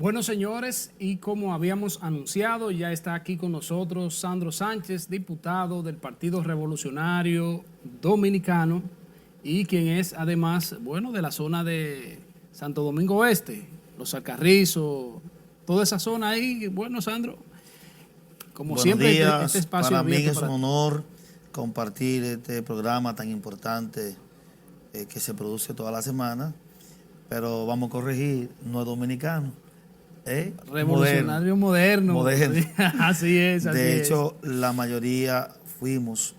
Bueno, señores, y como habíamos anunciado, ya está aquí con nosotros Sandro Sánchez, diputado del Partido Revolucionario Dominicano y quien es además, bueno, de la zona de Santo Domingo Oeste, Los Alcarrizos, toda esa zona ahí. Bueno, Sandro, como Buenos siempre, días. este espacio Para mí abierto es un para... honor compartir este programa tan importante que se produce toda la semana, pero vamos a corregir, no es dominicano, es moderno. Revolucionario moderno. Moderno. Sí, así es, así De es. hecho, la mayoría fuimos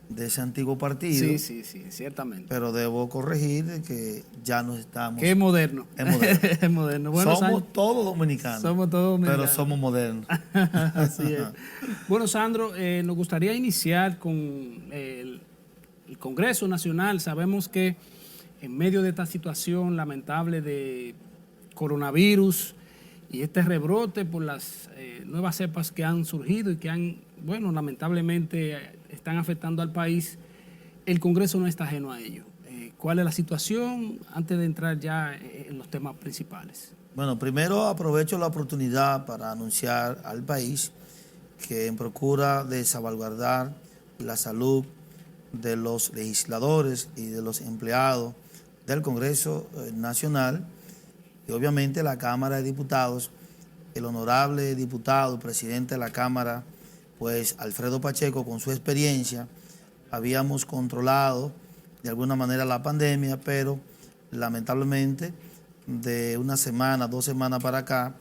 de ese antiguo partido, Sí, ciertamente. pero debo corregir de que ya no estamos. Qué moderno. Es moderno. Es moderno. Bueno, Somos todos dominicanos. Somos todos dominicanos. Pero somos modernos. Así es. Bueno, Sandro, nos gustaría iniciar con el Congreso Nacional. Sabemos que en medio de esta situación lamentable de coronavirus y este rebrote por las nuevas cepas que han surgido y que han, bueno, lamentablemente están afectando al país, el Congreso no está ajeno a ello. ¿Cuál es la situación antes de entrar ya en los temas principales? Bueno, primero aprovecho la oportunidad para anunciar al país que en procura de salvaguardar la salud de los legisladores y de los empleados del Congreso Nacional y obviamente la Cámara de Diputados, el honorable diputado, presidente de la Cámara, pues Alfredo Pacheco, con su experiencia, habíamos controlado de alguna manera la pandemia, pero lamentablemente de una semana, 2 semanas para acá,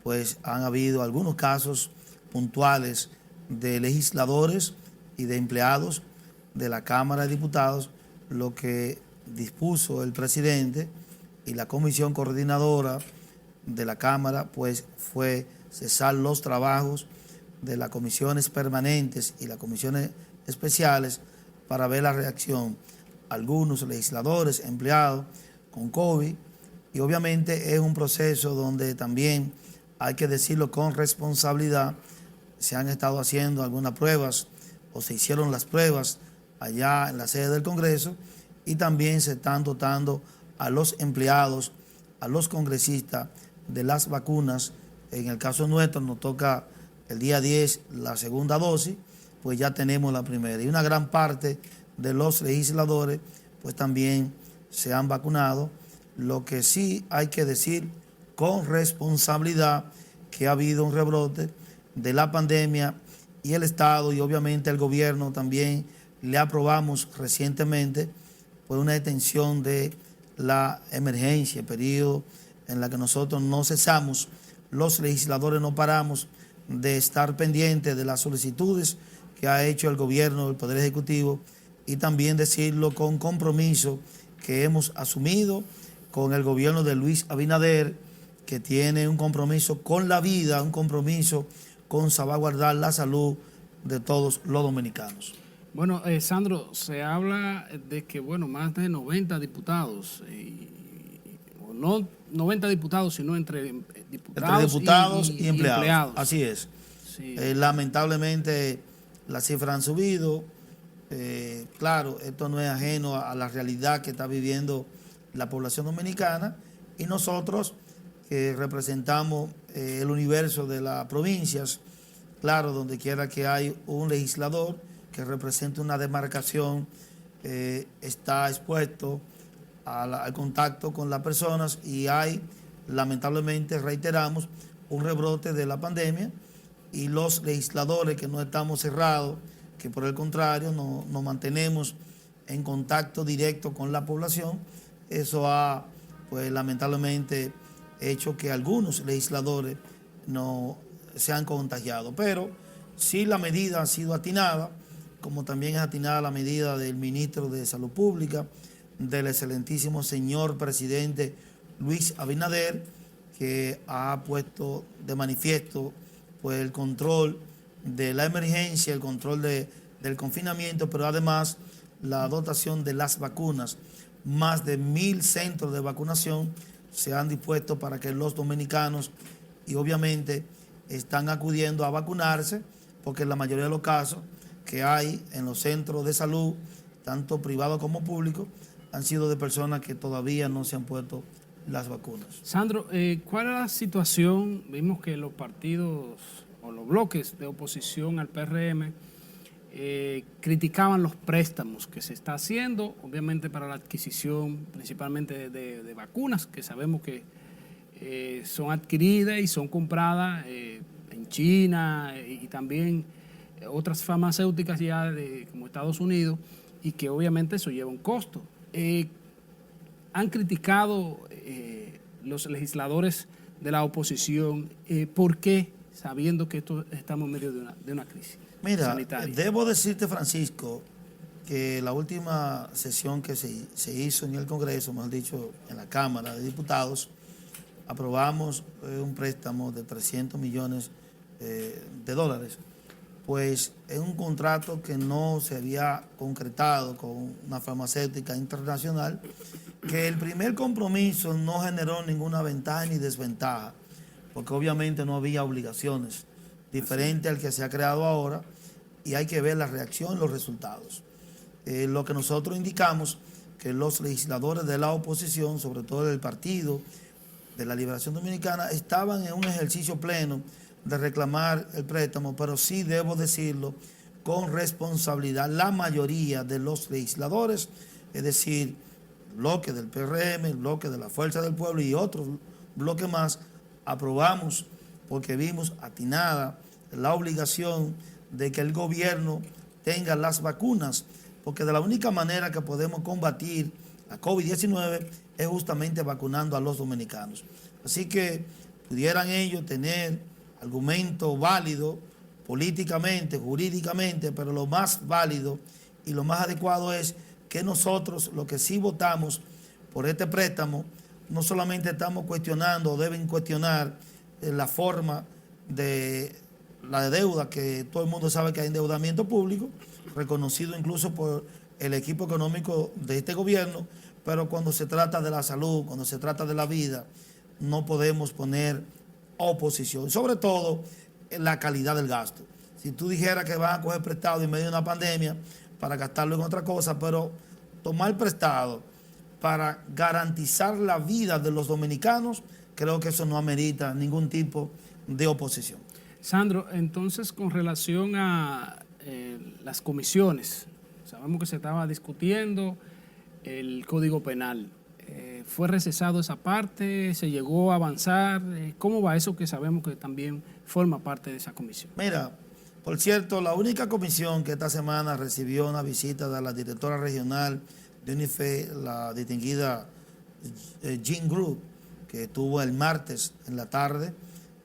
pues han habido algunos casos puntuales de legisladores y de empleados de la Cámara de Diputados, lo que dispuso el presidente y la comisión coordinadora de la Cámara, pues fue cesar los trabajos de las comisiones permanentes y las comisiones especiales para ver la reacción. Algunos legisladores, empleados con COVID, y obviamente es un proceso donde también hay que decirlo con responsabilidad, se han estado haciendo algunas pruebas o se hicieron las pruebas allá en la sede del Congreso y también se están dotando a los empleados, a los congresistas de las vacunas. En el caso nuestro nos toca el día 10 la segunda dosis, pues ya tenemos la primera. Y una gran parte de los legisladores pues también se han vacunado. Lo que sí hay que decir con responsabilidad que ha habido un rebrote de la pandemia y el Estado y obviamente el gobierno también le aprobamos recientemente por una extensión de la emergencia, periodo en la que nosotros no cesamos, los legisladores no paramos de estar pendientes de las solicitudes que ha hecho el gobierno, el Poder Ejecutivo, y también decirlo con compromiso que hemos asumido con el gobierno de Luis Abinader, que tiene un compromiso con la vida, un compromiso con salvaguardar la salud de todos los dominicanos. Bueno, Sandro, se habla de que, bueno, más de 90 diputados, o no 90 diputados, sino entre diputados y empleados. Así es. Sí. Lamentablemente las cifras han subido. Claro, esto no es ajeno a la realidad que está viviendo la población dominicana y nosotros que representamos el universo de las provincias, claro, donde quiera que hay un legislador que represente una demarcación, está expuesto al contacto con las personas y hay, lamentablemente, reiteramos, un rebrote de la pandemia y los legisladores que no estamos cerrados, que por el contrario nos mantenemos en contacto directo con la población, eso ha, pues lamentablemente, hecho que algunos legisladores no se han contagiado. Pero sí la medida ha sido atinada, como también es atinada la medida del ministro de Salud Pública, del excelentísimo señor presidente Luis Abinader, que ha puesto de manifiesto pues, el control de la emergencia, el control del confinamiento, pero además la dotación de las vacunas. Más de 1000 centros de vacunación se han dispuesto para que los dominicanos, y obviamente están acudiendo a vacunarse, porque en la mayoría de los casos que hay en los centros de salud, tanto privados como públicos, han sido de personas que todavía no se han puesto las vacunas. Sandro, ¿cuál es la situación? Vimos que los partidos o los bloques de oposición al PRM criticaban los préstamos que se está haciendo, obviamente para la adquisición principalmente de vacunas, que sabemos que son adquiridas y son compradas en China y también otras farmacéuticas ya como Estados Unidos, y que obviamente eso lleva un costo. Han criticado los legisladores de la oposición, ¿por qué? Sabiendo que estamos en medio de una crisis sanitaria. Debo decirte, Francisco, que la última sesión que se hizo en el Congreso, mejor dicho, en la Cámara de Diputados, aprobamos un préstamo de 300 millones de dólares. Pues es un contrato que no se había concretado con una farmacéutica internacional, que el primer compromiso no generó ninguna ventaja ni desventaja, porque obviamente no había obligaciones, diferente al que se ha creado ahora, y hay que ver la reacción y los resultados. Lo que nosotros indicamos, que los legisladores de la oposición, sobre todo del Partido de la Liberación Dominicana, estaban en un ejercicio pleno de reclamar el préstamo, pero sí debo decirlo con responsabilidad, la mayoría de los legisladores, es decir, el bloque del PRM, el bloque de la Fuerza del Pueblo y otros bloques más, aprobamos porque vimos atinada la obligación de que el gobierno tenga las vacunas, porque de la única manera que podemos combatir la COVID-19 es justamente vacunando a los dominicanos. Así que pudieran ellos tener argumento válido políticamente, jurídicamente, pero lo más válido y lo más adecuado es que nosotros, los que sí votamos por este préstamo, no solamente estamos cuestionando o deben cuestionar la forma de la deuda, que todo el mundo sabe que hay endeudamiento público, reconocido incluso por el equipo económico de este gobierno, pero cuando se trata de la salud, cuando se trata de la vida, no podemos poner oposición, sobre todo en la calidad del gasto. Si tú dijeras que vas a coger prestado en medio de una pandemia para gastarlo en otra cosa, pero tomar prestado para garantizar la vida de los dominicanos, creo que eso no amerita ningún tipo de oposición. Sandro, entonces con relación a las comisiones, sabemos que se estaba discutiendo el Código Penal. ¿Fue recesado esa parte? ¿Se llegó a avanzar? ¿Cómo va eso que sabemos que también forma parte de esa comisión? Mira, por cierto, la única comisión que esta semana recibió una visita de la directora regional de UNIFE, la distinguida Jean Group, que estuvo el martes en la tarde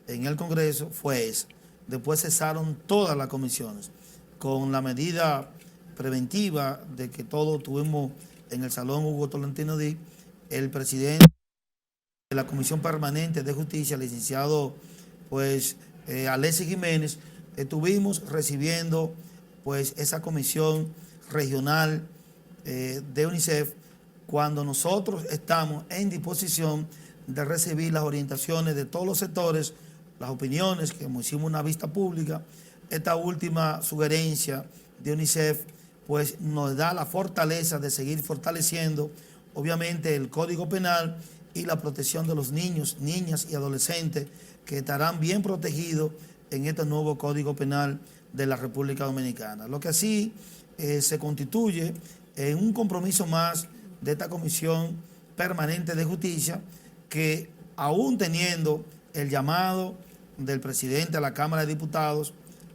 en el Congreso, fue esa. Después cesaron todas las comisiones, con la medida preventiva de que todos tuvimos en el Salón Hugo Tolentino Díaz, el presidente de la Comisión Permanente de Justicia, licenciado Alexis Jiménez, estuvimos recibiendo esa comisión regional de UNICEF, cuando nosotros estamos en disposición de recibir las orientaciones de todos los sectores, las opiniones, que hicimos una vista pública. Esta última sugerencia de UNICEF nos da la fortaleza de seguir fortaleciendo obviamente el Código Penal y la protección de los niños, niñas y adolescentes, que estarán bien protegidos en este nuevo Código Penal de la República Dominicana. Lo que así se constituye en un compromiso más de esta Comisión Permanente de Justicia, que aún teniendo el llamado del presidente a la Cámara de Diputados,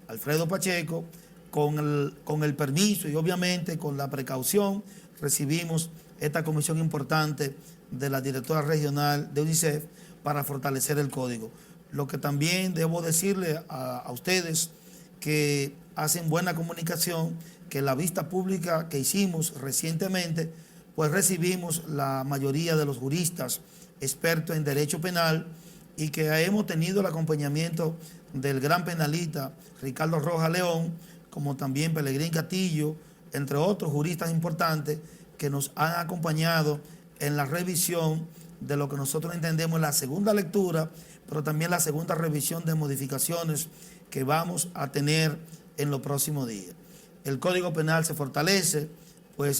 Alfredo Pacheco, con el permiso y obviamente con la precaución, recibimos esta comisión importante de la directora regional de UNICEF para fortalecer el código. Lo que también debo decirle a ustedes que hacen buena comunicación, que en la vista pública que hicimos recientemente, recibimos la mayoría de los juristas expertos en derecho penal, y que hemos tenido el acompañamiento del gran penalista Ricardo Rojas León, como también Pelegrín Castillo, entre otros juristas importantes que nos han acompañado en la revisión de lo que nosotros entendemos en la segunda lectura, pero también la segunda revisión de modificaciones que vamos a tener en los próximos días. El Código Penal se fortalece,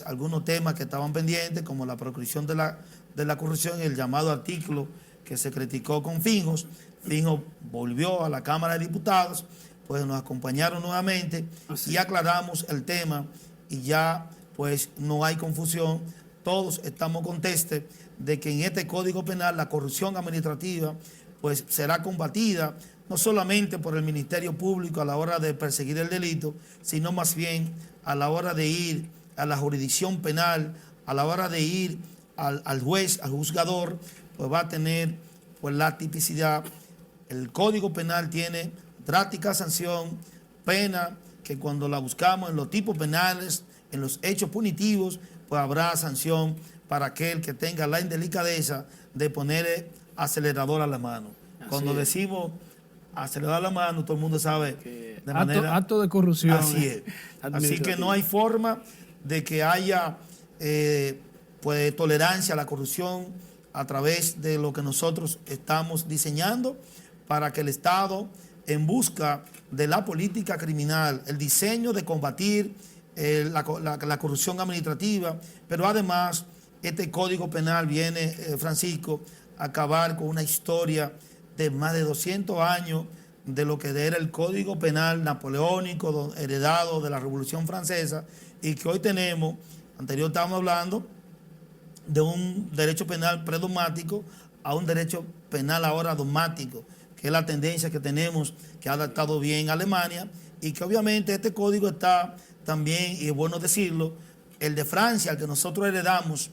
algunos temas que estaban pendientes, como la proscripción de de la corrupción, el llamado artículo que se criticó con Fijos. Fijos volvió a la Cámara de Diputados, pues nos acompañaron nuevamente y aclaramos el tema y ya pues no hay confusión. Todos estamos contestes de que en este Código Penal la corrupción administrativa pues será combatida no solamente por el Ministerio Público a la hora de perseguir el delito, sino más bien a la hora de ir a la jurisdicción penal, a la hora de ir al juez, al juzgador, pues va a tener pues la tipicidad. El Código Penal tiene drástica sanción, pena que cuando la buscamos en los tipos penales, en los hechos punitivos, pues habrá sanción para aquel que tenga la indelicadeza de poner acelerador a la mano. Cuando decimos acelerar a la mano, todo el mundo sabe de manera... Acto de corrupción. Así es. Así que no hay forma de que haya pues, tolerancia a la corrupción a través de lo que nosotros estamos diseñando para que el Estado, en busca de la política criminal, el diseño de combatir la corrupción administrativa, pero además este Código Penal viene, Francisco, a acabar con una historia de más de 200 años de lo que era el Código Penal napoleónico heredado de la Revolución Francesa y que hoy tenemos, anterior estábamos hablando de un derecho penal predogmático a un derecho penal ahora dogmático, que es la tendencia que tenemos, que ha adaptado bien Alemania, y que obviamente este código está también, y es bueno decirlo, el de Francia, el que nosotros heredamos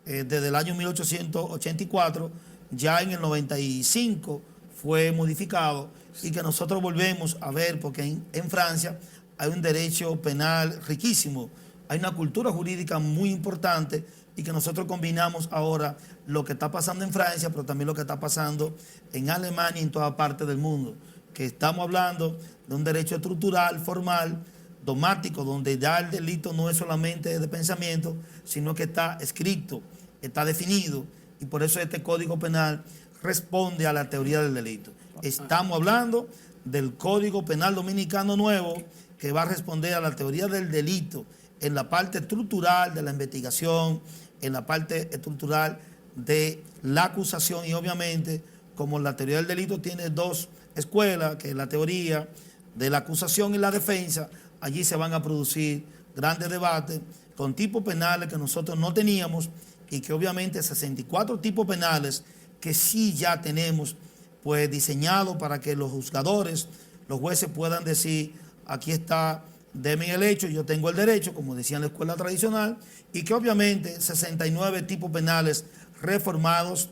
desde el año 1884, ya en el 95 fue modificado, y que nosotros volvemos a ver, porque en Francia hay un derecho penal riquísimo, hay una cultura jurídica muy importante, y que nosotros combinamos ahora lo que está pasando en Francia, pero también lo que está pasando en Alemania y en toda parte del mundo, que estamos hablando de un derecho estructural, formal, dogmático, donde ya el delito no es solamente de pensamiento, sino que está escrito, está definido, y por eso este Código Penal responde a la teoría del delito. Estamos hablando del Código Penal Dominicano nuevo, que va a responder a la teoría del delito en la parte estructural de la investigación, en la parte estructural de la acusación, y obviamente, como la teoría del delito tiene dos escuelas, que es la teoría de la acusación y la defensa, allí se van a producir grandes debates con tipos penales que nosotros no teníamos y que obviamente 64 tipos penales que sí ya tenemos pues diseñados para que los juzgadores, los jueces puedan decir, aquí está, deme el hecho, yo tengo el derecho, como decía en la escuela tradicional, y que obviamente 69 tipos penales reformados,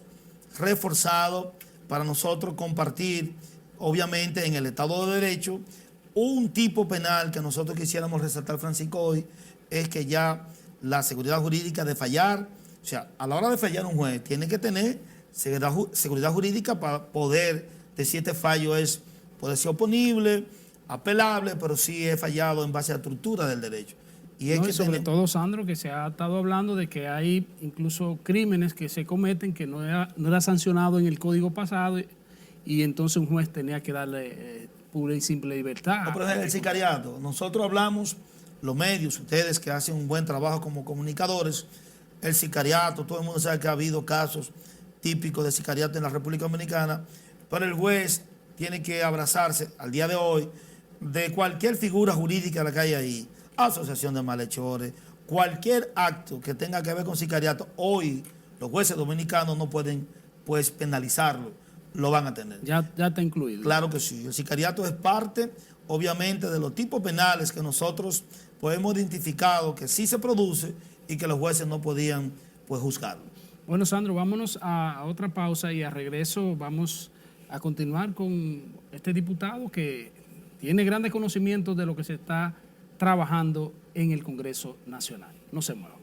reforzados, para nosotros compartir, obviamente en el Estado de Derecho, un tipo penal que nosotros quisiéramos resaltar, Francisco, hoy, es que ya la seguridad jurídica de fallar, o sea, a la hora de fallar un juez, tiene que tener seguridad jurídica para poder decir este fallo puede ser oponible, apelable, pero sí es fallado en base a la estructura del derecho. Y, no, y sobre todo, Sandro, que se ha estado hablando de que hay incluso crímenes que se cometen que no era sancionado en el código pasado y entonces un juez tenía que darle pura y simple libertad. No, pero es el sicariato. Nosotros hablamos, los medios, ustedes que hacen un buen trabajo como comunicadores, el sicariato, todo el mundo sabe que ha habido casos típicos de sicariato en la República Dominicana, pero el juez tiene que abrazarse al día de hoy de cualquier figura jurídica la que hay ahí, asociación de malhechores, cualquier acto que tenga que ver con sicariato, hoy los jueces dominicanos no pueden pues penalizarlo, lo van a tener. Ya está incluido. Claro que sí, el sicariato es parte obviamente de los tipos penales que nosotros pues hemos identificado que sí se produce y que los jueces no podían pues juzgarlo. Bueno, Sandro, vámonos a otra pausa y a regreso vamos a continuar con este diputado que tiene grandes conocimientos de lo que se está trabajando en el Congreso Nacional. No se muevan.